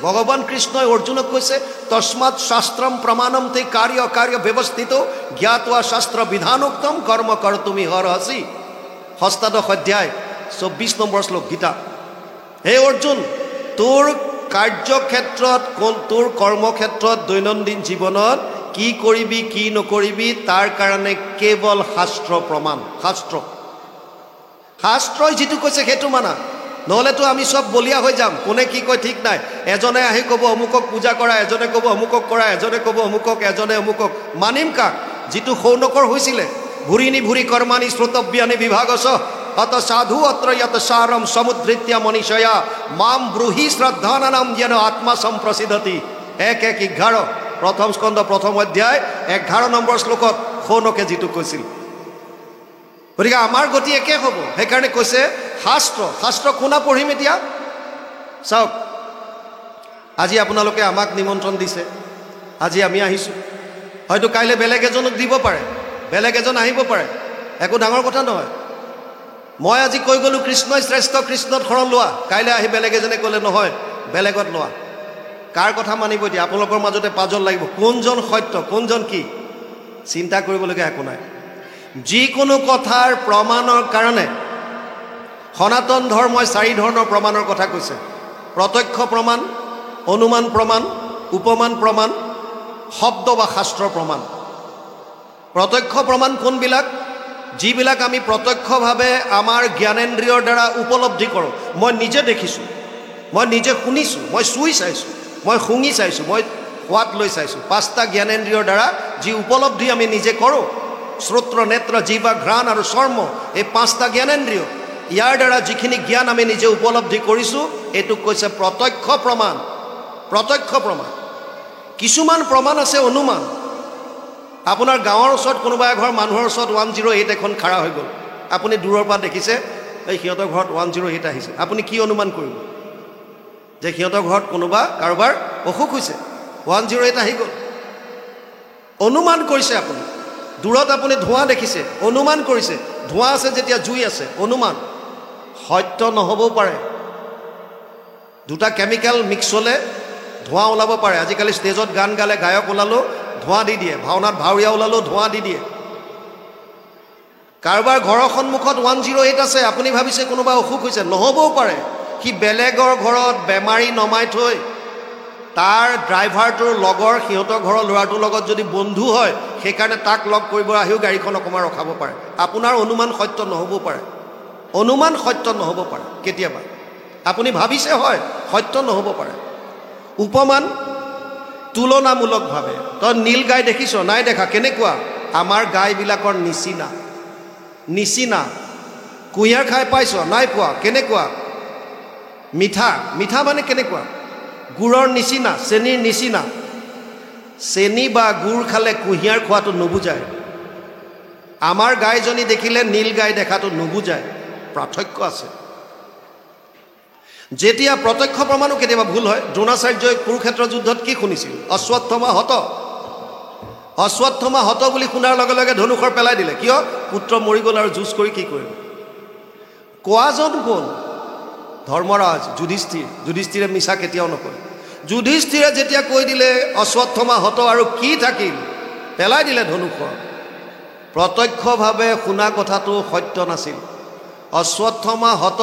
ভগৱান কৃষ্ণই অৰ্জুনক কৈছে তস্মাৎ শাস্ত্ৰম প্ৰমাণম তে কাৰ্য কাৰ্য ব্যৱস্থিত জ্ঞাতৱা শাস্ত্ৰ বিধানোক্তম কৰ্ম কৰ্তুমি হৰহসি। ষষ্ঠাদশ অধ্যায় 24 নম্বৰ শ্লোক গীতা। হে অৰ্জুন, তোৰ কাৰ্যক্ষেত্ৰত তোৰ কৰ্মক্ষেত্ৰত দৈনন্দিন জীৱনত কি কৰিবি কি নকৰিবি তাৰ কাৰণে কেৱল শাস্ত্ৰ প্ৰমাণ। শাস্ত্ৰই যিটো কৈছে সেইটো মানা, নহ'লেতো আমি চব বলিয়া হৈ যাম। কোনে কি কয় ঠিক নাই। এজনে আহি ক'ব অমুকক পূজা কৰা, এজনে ক'ব অমুকক কৰা, এজনে ক'ব অমুকক, এজনে অমুকক। মানিম কাক? যিটো সৌনকৰ হৈছিলে ভুৰিনি ভুৰি কৰ্মাণি শ্ৰোতব্যানি বিভাগস অত সাধু অত্ৰ যত সাৰম সমুদ্ৰিত্য মনীষয়া মাম ব্ৰুহি শ্ৰদ্ধানানাম যেন আত্মা সম্প্ৰসিদ্ধতি। 1:11 প্ৰথম স্কন্ধ প্ৰথম অধ্যায় 11 নম্বৰ শ্লোকত সৌনকে যিটো কৈছিল। গতিকে আমাৰ গতি একে হ'ব। সেইকাৰণে কৈছে শাস্ত্ৰ কোনা পঢ়িম এতিয়া? চাওক, আজি আপোনালোকে আমাক নিমন্ত্ৰণ দিছে, আজি আমি আহিছোঁ। হয়তো কাইলৈ বেলেগ এজনক দিব পাৰে, বেলেগ এজন আহিব পাৰে, একো ডাঙৰ কথা নহয়। মই আজি কৈ গ'লোঁ কৃষ্ণই শ্ৰেষ্ঠ, কৃষ্ণত শৰণ লোৱা, কাইলৈ আহি বেলেগ এজনে ক'লে নহয় বেলেগত লোৱা। কাৰ কথা মানিব এতিয়া? আপোনালোকৰ মাজতে পাজল লাগিব, কোনজন সত্য কোনজন কি। চিন্তা কৰিবলগীয়া একো নাই। যিকোনো কথাৰ প্ৰমাণৰ কাৰণে সনাতন ধৰ্মই 4 ধৰণৰ প্ৰমাণৰ কথা কৈছে। প্ৰত্যক্ষ প্ৰমাণ, অনুমান প্ৰমাণ, উপমান প্ৰমাণ, শব্দ বা শাস্ত্ৰ প্ৰমাণ। প্ৰত্যক্ষ প্ৰমাণ কোনবিলাক? যিবিলাক আমি প্ৰত্যক্ষভাৱে আমাৰ জ্ঞানেন্দ্ৰিয়ৰ দ্বাৰা উপলব্ধি কৰোঁ। মই নিজে দেখিছোঁ, মই নিজে শুনিছোঁ, মই চুই চাইছোঁ, মই শুঙি চাইছোঁ, মই সোৱাদ লৈ চাইছোঁ। 5টা জ্ঞানেন্দ্ৰিয়ৰ দ্বাৰা যি উপলব্ধি আমি নিজে কৰোঁ, শ্ৰোত্ৰ, নেত্ৰ, জিহ্বা, ঘ্ৰাণ আৰু চৰ্ম, এই 5টা জ্ঞানেন্দ্ৰিয়, ইয়াৰ দ্বাৰা যিখিনি জ্ঞান আমি নিজে উপলব্ধি কৰিছোঁ এইটোক কৈছে প্ৰত্যক্ষ প্ৰমাণ। প্ৰত্যক্ষ প্ৰমাণ। কিছুমান প্ৰমাণ আছে অনুমান। আপোনাৰ গাঁৱৰ ওচৰত কোনোবা এঘৰ মানুহৰ ওচৰত 108 এখন খাৰা হৈ গ'ল, আপুনি দূৰৰ পৰা দেখিছে এই সিহঁতৰ ঘৰত 108 আহিছে। আপুনি কি অনুমান কৰিব? যে সিহঁতৰ ঘৰত কোনোবা কাৰোবাৰ অসুখ হৈছে, 108 আহি গ'ল। অনুমান কৰিছে আপুনি। দূৰত আপুনি ধোঁৱা দেখিছে, অনুমান কৰিছে। ধোঁৱা আছে যেতিয়া জুই আছে, অনুমান। সত্য নহ'বও পাৰে। 2টা কেমিকেল মিক্স হ'লে ধোঁৱা ওলাব পাৰে। আজিকালি ষ্টেজত গান গালে গায়ক ওলালেও ধোঁৱা দি দিয়ে, ভাওনাত ভাৱৰীয়া ওলালেও ধোঁৱা দি দিয়ে। কাৰোবাৰ ঘৰৰ সন্মুখত 108 আছে, আপুনি ভাবিছে কোনোবা অসুখ হৈছে, নহ'বও পাৰে। সি বেলেগৰ ঘৰত বেমাৰী নমাই থৈ তাৰ ড্ৰাইভাৰটোৰ লগৰ সিহঁতৰ ঘৰৰ ল'ৰাটোৰ লগত যদি বন্ধু হয়, সেইকাৰণে তাক লগ কৰিব আহিও গাড়ীখন অকণমান ৰখাব পাৰে। আপোনাৰ অনুমান সত্য নহ'বও পাৰে। অনুমান সত্য নহ'ব পাৰে কেতিয়াবা। আপুনি ভাবিছে হয়, সত্য নহ'ব পাৰে। উপমান তুলনামূলকভাৱে। তই নীল গাই দেখিছ? নাই দেখা। কেনেকুৱা? আমাৰ গাইবিলাকৰ নিচিনা। নিচিনা। কুঁহিয়াৰ খাই পাইছ? নাই পোৱা। কেনেকুৱা? মিঠা। মিঠা মানে কেনেকুৱা? গুড়ৰ নিচিনা, চেনিৰ নিচিনা। চেনি বা গুড় খালে কুঁহিয়াৰ খোৱাটো নুবুজায়। আমাৰ গাইজনী দেখিলে নীল গাই দেখাটো নুবুজায়। পাৰ্থক্য আছে। যেতিয়া প্ৰত্যক্ষ প্ৰমাণো কেতিয়াবা ভুল হয়। দ্ৰোণাচাৰ্যই কুৰুক্ষেত্ৰ যুদ্ধত কি শুনিছিল? অশ্বত্থমা হত। অশ্বত্থমা হত বুলি শুনাৰ লগে লগে ধনুষৰ পেলাই দিলে। কিয়? পুত্ৰ মৰি গ'ল আৰু যুঁজ কৰি কি কৰিব? কোৱাজন কোন? ধৰ্মৰাজ যুধিষ্ঠিৰ। যুধিষ্ঠিৰে মিছা কেতিয়াও নকয়। যুধিষ্ঠিৰে যেতিয়া কৈ দিলে অশ্বত্থমা হত আৰু কি থাকিল, পেলাই দিলে ধনুষৰ। প্ৰত্যক্ষভাৱে শুনা কথাটো সত্য নাছিল। অশ্বত্থমা হত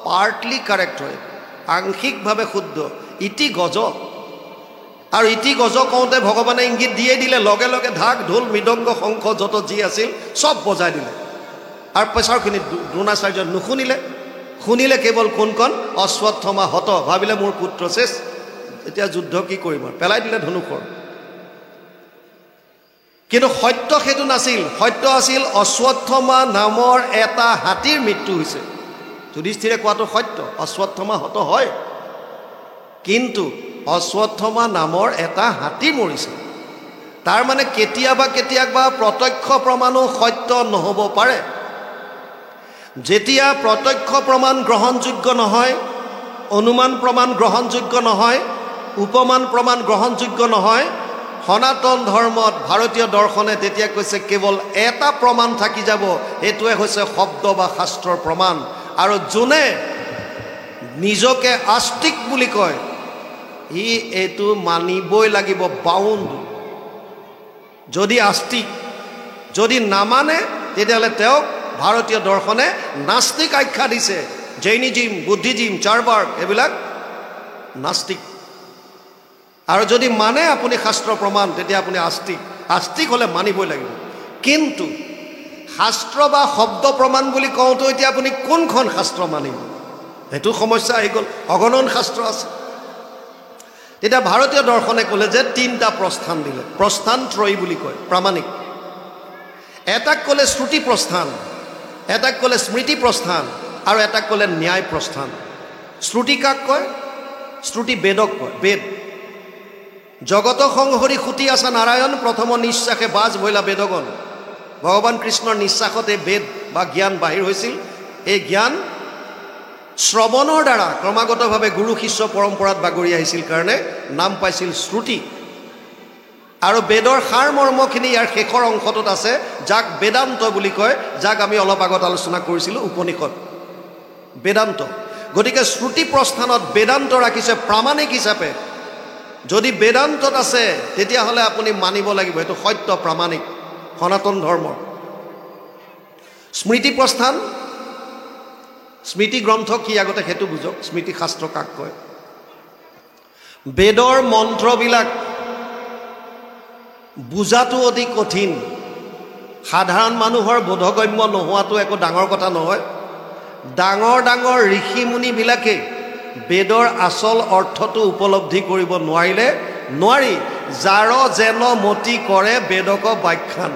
পাৰ্টলি কাৰেক্ট হয়, আংশিকভাৱে শুদ্ধ। ইতি গজ। আৰু ইতি গজ কওঁতে ভগৱানে ইংগিত দিয়ে দিলে, লগে লগে ঢাক ঢোল মৃদংগ শংখ যত যি আছিল চব বজাই দিলে। আৰু পেছাৰখিনি দ্ৰোণাচাৰ্য নুশুনিলে। শুনিলে কেৱল কোনখন? অশ্বত্থমা হত। ভাবিলে মোৰ পুত্ৰ শেষ, এতিয়া যুদ্ধ কি কৰিম আৰু, পেলাই দিলে ধনুষৰ। কিন্তু সত্য সেইটো নাছিল। সত্য আছিল অশ্বত্থমা নামৰ এটা হাতীৰ মৃত্যু হৈছে। যুধিষ্ঠিৰে কোৱাটো সত্য, অশ্বত্থমা হত হয়, কিন্তু অশ্বত্থমা নামৰ এটা হাতী মৰিছে। তাৰ মানে কেতিয়াবা কেতিয়াবা প্ৰত্যক্ষ প্ৰমাণো সত্য নহ'ব পাৰে। যেতিয়া প্ৰত্যক্ষ প্ৰমাণ গ্ৰহণযোগ্য নহয়, অনুমান প্ৰমাণ গ্ৰহণযোগ্য নহয়, উপমান প্ৰমাণ গ্ৰহণযোগ্য নহয়, সনাতন ধৰ্মত ভাৰতীয় দৰ্শনে তেতিয়া কৈছে কেৱল এটা প্ৰমাণ থাকি যাব, সেইটোৱে হৈছে শব্দ বা শাস্ত্ৰৰ প্ৰমাণ। আৰু যোনে নিজকে আস্তিক বুলি কয়, ই এইটো মানিবই লাগিব, বাউণ্ড। যদি আস্তিক, যদি নামানে তেতিয়াহ'লে তেওঁক ভাৰতীয় দৰ্শনে নাস্তিক আখ্যা দিছে। জৈনিজিম, বুদ্ধিজিম, চাৰবাৰ্গ এইবিলাক নাস্তিক। আৰু যদি মানে আপুনি শাস্ত্ৰ প্ৰমাণ তেতিয়া আপুনি আস্তিক। আস্তিক হ'লে মানিবই লাগিব। কিন্তু শাস্ত্ৰ বা শব্দ প্ৰমাণ বুলি কওঁতে এতিয়া আপুনি কোনখন শাস্ত্ৰ মানিব, সেইটো সমস্যা আহি গ'ল। অগণন শাস্ত্ৰ আছে। তেতিয়া ভাৰতীয় দৰ্শনে ক'লে যে 3টা প্ৰস্থান দিলে। প্ৰস্থান ত্ৰয়ী বুলি কয়, প্ৰামাণিক। এটাক ক'লে শ্ৰুতি প্ৰস্থান, এটাক ক'লে স্মৃতি প্ৰস্থান, আৰু এটাক ক'লে ন্যায় প্ৰস্থান। শ্ৰুতি কাক কয়? শ্ৰুতি বেদক কয়। বেদ জগত সংহৰি সুতি আছা নাৰায়ণ, প্ৰথম নিশ্বাসে বাজ ভৈলা বেদগণ। ভগৱান কৃষ্ণৰ নিশ্বাসতে বেদ বা জ্ঞান বাহিৰ হৈছিল। এই জ্ঞান শ্ৰৱণৰ দ্বাৰা ক্ৰমাগতভাৱে গুৰু শিষ্য পৰম্পৰাত বাগৰি আহিছিল কাৰণে নাম পাইছিল শ্ৰুতি। আৰু বেদৰ সাৰ মৰ্মখিনি ইয়াৰ শেষৰ অংশটোত আছে, যাক বেদান্ত বুলি কয়, যাক আমি অলপ আগত আলোচনা কৰিছিলোঁ, উপনিষদ বেদান্ত। গতিকে শ্ৰুতি প্ৰস্থানত বেদান্ত ৰাখিছে প্ৰামাণিক হিচাপে। যদি বেদান্তত আছে তেতিয়াহ'লে আপুনি মানিব লাগিব, এইটো সত্য, প্ৰামাণিক, সনাতন ধৰ্ম। স্মৃতি প্ৰস্থান, স্মৃতি গ্ৰন্থ কি আগতে সেইটো বুজক। স্মৃতি শাস্ত্ৰ কাক কয়? বেদৰ মন্ত্ৰবিলাক বুজাটো অতি কঠিন। সাধাৰণ মানুহৰ বোধগম্য নোহোৱাটো একো ডাঙৰ কথা নহয়। ডাঙৰ ডাঙৰ ঋষিমুনিবিলাকে বেদৰ আচল অৰ্থটো উপলব্ধি কৰিব নোৱাৰিলে নোৱাৰি। যাৰ যেন মতি কৰে বেদক ব্যাখ্যান।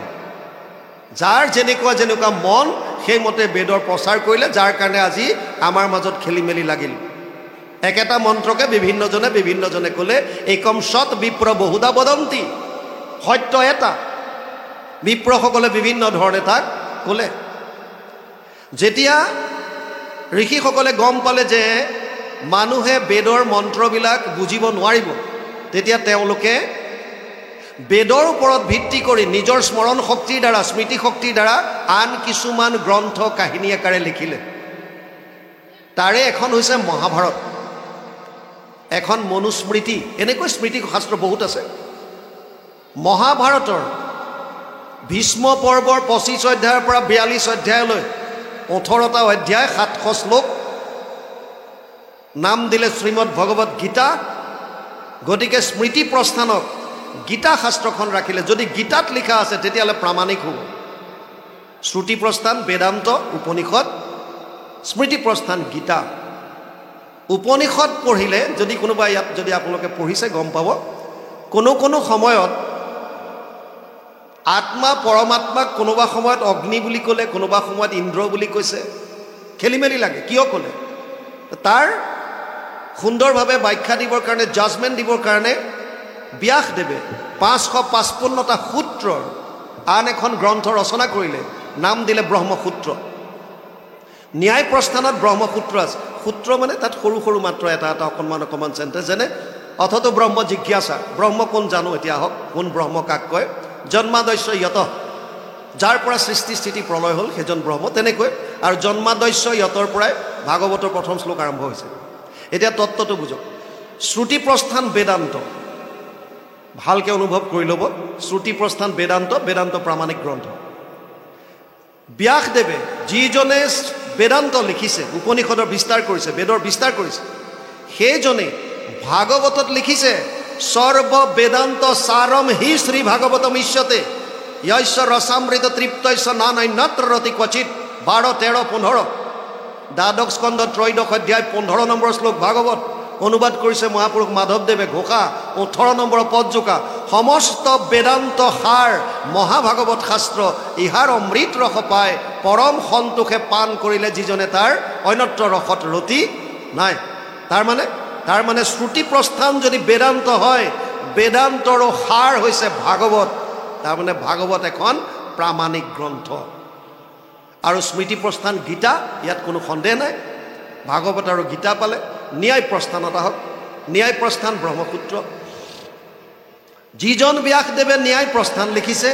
যাৰ যেনেকুৱা যেনেকুৱা মন সেইমতে বেদৰ প্ৰচাৰ কৰিলে, যাৰ কাৰণে আজি আমাৰ মাজত খেলি মেলি লাগিল। একেটা মন্ত্ৰকে বিভিন্নজনে ক'লে একম সৎ বিপ্ৰ বহুধা বদন্তি। সত্য এটা, বিপ্ৰসকলে বিভিন্ন ধৰণে তাক ক'লে। যেতিয়া ঋষিসকলে গম পালে যে মানুহে বেদৰ মন্ত্ৰবিলাক বুজিব নোৱাৰিব, তেতিয়া তেওঁলোকে বেদৰ ওপৰত ভিত্তি কৰি নিজৰ স্মৰণ শক্তিৰ দ্বাৰা, স্মৃতি শক্তিৰ দ্বাৰা আন কিছুমান গ্ৰন্থ কাহিনী আকাৰে লিখিলে। তাৰে এখন হৈছে মহাভাৰত, এখন মনুস্মৃতি, এনেকৈ স্মৃতি শাস্ত্ৰ বহুত আছে। মহাভাৰতৰ ভীষ্ম পৰ্বৰ 25 অধ্যায়ৰ পৰা 42 অধ্যায়লৈ 18টা অধ্যায়, 700 শ্লোক, নাম দিলে শ্ৰীমদ ভগৱত গীতা। গতিকে স্মৃতি প্ৰস্থানক গীতা শাস্ত্ৰখন ৰাখিলে। যদি গীতাত লিখা আছে তেতিয়াহ'লে প্ৰামাণিক হ'ব। শ্ৰুতি প্ৰস্থান বেদান্ত, উপনিষদ, স্মৃতি প্ৰস্থান গীতা। উপনিষদ পঢ়িলে, যদি কোনোবা ইয়াত যদি আপোনালোকে পঢ়িছে গম পাব, কোনো সময়ত আত্মা পৰমাত্মাক কোনোবা সময়ত অগ্নি বুলি ক'লে, কোনোবা সময়ত ইন্দ্ৰ বুলি কৈছে। খেলি মেলি লাগে, কিয় ক'লে? তাৰ সুন্দৰভাৱে ব্যাখ্যা দিবৰ কাৰণে, জাজমেণ্ট দিবৰ কাৰণে ব্যাসদেৱে 555টা সূত্ৰৰ আন এখন গ্ৰন্থ ৰচনা কৰিলে, নাম দিলে ব্ৰহ্মসূত্ৰ। ন্যায় প্ৰস্থানত ব্ৰহ্মসূত্ৰ আছে। সূত্ৰ মানে তাত সৰু সৰু মাত্ৰ এটা এটা অকণমান চেণ্টেঞ্চ, যেনে অথতো ব্ৰহ্ম জিজ্ঞাসা, ব্ৰহ্ম কোন জানো এতিয়া হওক, কোন ব্ৰহ্ম কাক কয়? জন্মাদস্য য়ত, যাৰ পৰা সৃষ্টি স্থিতি প্ৰলয় হ'ল সেইজন ব্ৰহ্ম। তেনেকৈ আৰু জন্মাদস্য য়তৰ পৰাই ভাগৱতৰ প্ৰথম শ্লোক আৰম্ভ হৈছে। এতিয়া তত্ত্বটো বুজক। শ্ৰুতি প্ৰস্থান বেদান্ত, ভালকৈ অনুভৱ কৰি ল'ব। শ্ৰুতি প্ৰস্থান বেদান্ত, বেদান্ত প্ৰামাণিক গ্ৰন্থ। ব্যাসদেৱে যিজনে বেদান্ত লিখিছে, উপনিষদৰ বিস্তাৰ কৰিছে, বেদৰ বিস্তাৰ কৰিছে, সেইজনে ভাগৱতত লিখিছে সৰ্ব বেদান্ত সাৰম হি শ্ৰী ভাগৱতম ইষ্যতে য়স্য ৰসামৃত তৃপ্তস্য নানন্যত্ৰ ৰতি ক্বচিত। 12, 13, 15 দ্বাদশ স্কন্ধ 13 অধ্যায় 15 নম্বৰ শ্লোক ভাগৱত। অনুবাদ কৰিছে মহাপুৰুষ মাধৱদেৱে ঘোষা। 18 নম্বৰ পদজোকা। সমস্ত বেদান্ত সাৰ মহাভাগৱত শাস্ত্ৰ, ইহাৰ অমৃত ৰস পায়, পৰম সন্তোষে পান কৰিলে যিজনে তাৰ অন্যত্ৰ ৰসত ৰতি নাই। তাৰ মানে শ্ৰুতি প্ৰস্থান যদি বেদান্ত হয়, বেদান্তৰো সাৰ হৈছে ভাগৱত। তাৰমানে ভাগৱত এখন প্ৰামাণিক গ্ৰন্থ। আৰু স্মৃতি প্ৰস্থান গীতা, ইয়াত কোনো সন্দেহ নাই। ভাগৱত আৰু গীতা পালে। ন্যায় প্ৰস্থানত আহক। ন্যায় প্ৰস্থান ব্ৰহ্মসূত্ৰ। যিজন ব্যাসদেৱে ন্যায় প্ৰস্থান লিখিছে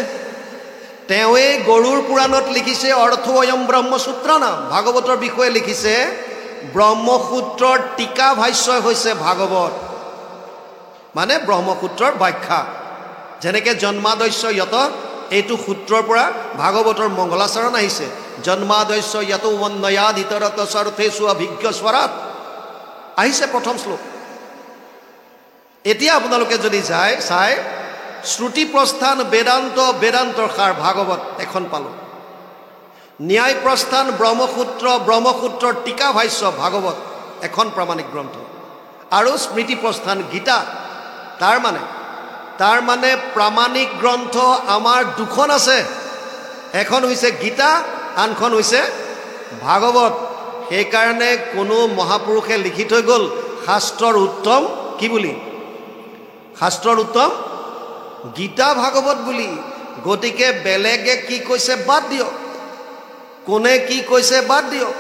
তেওঁৱে গৰুড় পুৰাণত লিখিছে অৰ্থয়ম ব্ৰহ্মসূত্ৰ নাম। ভাগৱতৰ বিষয়ে লিখিছে ব্ৰহ্মসূত্ৰৰ টীকা ভাষ্য হৈছে ভাগৱত। মানে ব্ৰহ্মসূত্ৰৰ ব্যাখ্যা যেনেকৈ জন্মাদস্য য়ত এইটো সূত্ৰৰ পৰা ভাগৱতৰ মংগলাচৰণ আহিছে জন্মাদস্য য়ত উন্নয়াদ ইতৰত স্বৰ্থেষু অভিজ্ঞ স্বৰাত আহিছে প্ৰথম শ্লোক এতিয়া আপোনালোকে যদি যায় চাই শ্ৰুতি প্ৰস্থান বেদান্তৰ সাৰ ভাগৱত এখন পালোঁ ন্যায় প্ৰস্থান ব্ৰহ্মসূত্ৰৰ টীকা ভাষ্য ভাগৱত এখন প্ৰামাণিক গ্ৰন্থ আৰু স্মৃতি প্ৰস্থান গীতা তাৰ মানে প্ৰামাণিক গ্ৰন্থ আমাৰ দুখন আছে এখন হৈছে গীতা আনখন হৈছে ভাগৱত সেইকাৰণে কোনো মহাপুৰুষে লিখি থৈ গ'ল শাস্ত্ৰৰ উত্তম কি বুলি শাস্ত্ৰৰ উত্তম গীতা ভাগৱত বুলি গতিকে বেলেগে কি কৈছে বাদ দিয়ক কোনে কি কৈছে বাদ দিয়ক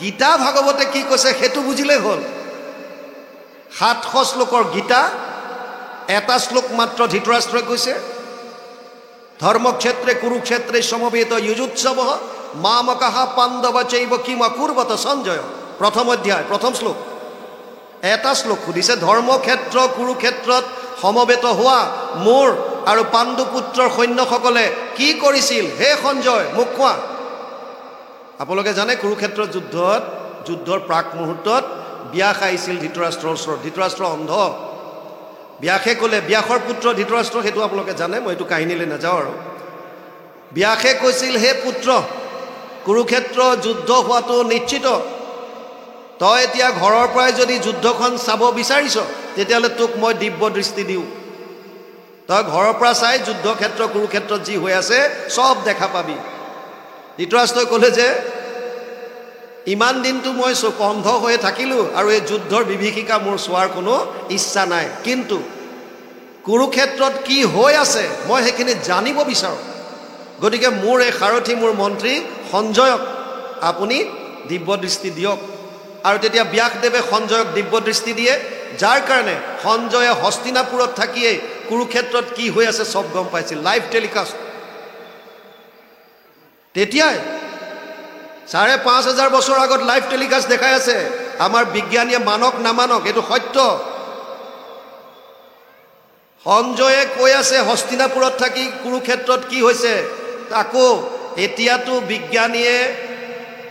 গীতা ভাগৱতে কি কৈছে সেইটো বুজিলে হ'ল 700 শ্লোকৰ গীতা এটা শ্লোক মাত্ৰ ধৃতৰাষ্ট্ৰই কৈছে ধৰ্মক্ষেত্ৰে কুৰুক্ষেত্ৰে সমবেত যুজুৎসৱ মামকঃ পাণ্ডৱ চৈব কিম অকুৰ্বত সঞ্জয় প্ৰথম অধ্যায় প্ৰথম শ্লোক এটা শ্লোক সুধিছে ধৰ্মক্ষেত্ৰ কুৰুক্ষেত্ৰত সমবেত হোৱা মোৰ আৰু পাণ্ডুপুত্ৰৰ সৈন্যসকলে কি কৰিছিল হে সঞ্জয় মোক কোৱা আপোনালোকে জানে কুৰুক্ষেত্ৰৰ যুদ্ধৰ প্ৰাক মুহূৰ্তত ব্যাস আহিছিল ধৃতৰাষ্ট্ৰৰ ওচৰত ধৃতৰাষ্ট্ৰ অন্ধ ব্যাসে ক'লে ব্যাসৰ পুত্ৰ ধৃতৰাষ্ট্ৰ সেইটো আপোনালোকে জানে মই এইটো কাহিনীলৈ নাযাওঁ আৰু ব্যাসে কৈছিল হে পুত্ৰ কুৰুক্ষেত্ৰ যুদ্ধ হোৱাটো নিশ্চিত তই এতিয়া ঘৰৰ পৰাই যদি যুদ্ধখন চাব বিচাৰিছ তেতিয়াহ'লে তোক মই দিব্য দৃষ্টি দিওঁ তই ঘৰৰ পৰা চাই যুদ্ধক্ষেত্ৰ কুৰুক্ষেত্ৰত যি হৈ আছে সব দেখা পাবি ধৃতৰাষ্ট্ৰই ক'লে যে ইমান দিনটো মই অন্ধ হৈ থাকিলোঁ আৰু এই যুদ্ধৰ বিভীষিকা মোৰ চোৱাৰ কোনো ইচ্ছা নাই কিন্তু কুৰুক্ষেত্ৰত কি হৈ আছে মই সেইখিনি জানিব বিচাৰোঁ গতিকে মোৰ এই সাৰথী মোৰ মন্ত্ৰী সঞ্জয়ক আপুনি দিব্য দৃষ্টি দিয়ক আৰু তেতিয়া ব্যাসদেৱে সঞ্জয়ক দিব্য দৃষ্টি দিয়ে যাৰ কাৰণে সঞ্জয়ে হস্তিনাপুৰত থাকিয়েই কুৰুক্ষেত্ৰত কি হৈ আছে সব গম পাইছিল লাইভ টেলিকাষ্ট তেতিয়াই 5,500 বছৰ আগত লাইভ টেলিকাষ্ট দেখাই আছে আমাৰ বিজ্ঞানীয়ে মানক নামানক এইটো সত্য সঞ্জয়ে কৈ আছে হস্তিনাপুৰত থাকি কুৰুক্ষেত্ৰত কি হৈছে আকৌ এতিয়াতো বিজ্ঞানীয়ে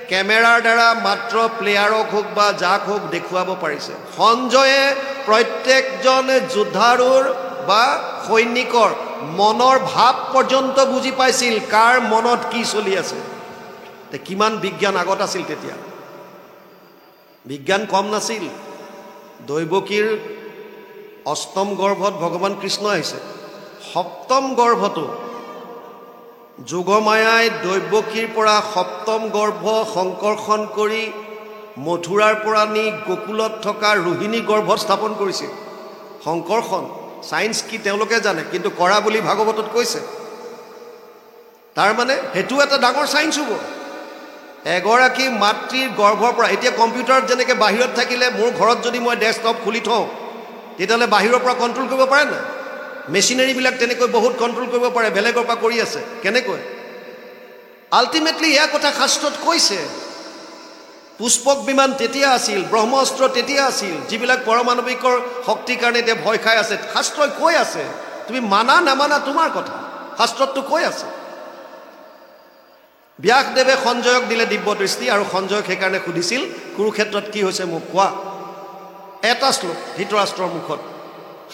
কেমেৰাৰ দ্বাৰা মাত্ৰ প্লেয়াৰক হোক বা যাক হোক দেখুৱাব পাৰিছে সঞ্জয়ে প্ৰত্যেকজন যোদ্ধাৰৰ বা সৈনিকৰ মনৰ ভাৱ পৰ্যন্ত বুজি পাইছিল কাৰ মনত কি চলি আছে কিমান বিজ্ঞান আগত আছিল তেতিয়া বিজ্ঞান কম নাছিল দৈৱকীৰ অষ্টম গৰ্ভত ভগৱান কৃষ্ণ আহিছে সপ্তম গৰ্ভটো যোগমায়াই দৈৱকীৰ পৰা সপ্তম গৰ্ভ সংকৰ্ষণ কৰি মথুৰাৰ পৰা নি গোকুলত থকা ৰোহিণী গৰ্ভত স্থাপন কৰিছিল সংকৰ্ষণ সায়েন্স কি তেওঁলোকে জানে কিন্তু কৰা বুলি ভাগৱতত কৈছে তাৰ মানে হেতু এটা ডাঙৰ সায়েন্স হ'ব এগৰাকী মাতৃৰ গৰ্ভৰ পৰা এতিয়া কম্পিউটাৰত যেনেকৈ বাহিৰত থাকিলে মোৰ ঘৰত যদি মই ডেস্কটপ খুলি থওঁ তেতিয়াহ'লে বাহিৰৰ পৰা কণ্ট্ৰল কৰিব পাৰে না মেচিনাৰীবিলাক তেনেকৈ বহুত কণ্ট্ৰল কৰিব পাৰে বেলেগৰ পৰা কৰি আছে কেনেকৈ আল্টিমেটলি এয়া কথা শাস্ত্ৰত কৈছে পুষ্পক বিমান তেতিয়া আছিল ব্ৰহ্মাস্ত্ৰ তেতিয়া আছিল যিবিলাক পৰমাণৱিকৰ শক্তিৰ কাৰণে এতিয়া ভয় খাই আছে শাস্ত্ৰই কৈ আছে তুমি মানা নামানা তোমাৰ কথা শাস্ত্ৰতটো কৈ আছে ব্যাসদেৱে সঞ্জয়ক দিলে দিব্য দৃষ্টি আৰু সঞ্জয়ক সেইকাৰণে সুধিছিল কুৰুক্ষেত্ৰত কি হৈছে মোক কোৱা এটা শ্লোক ধৃতৰাষ্ট্ৰৰ মুখত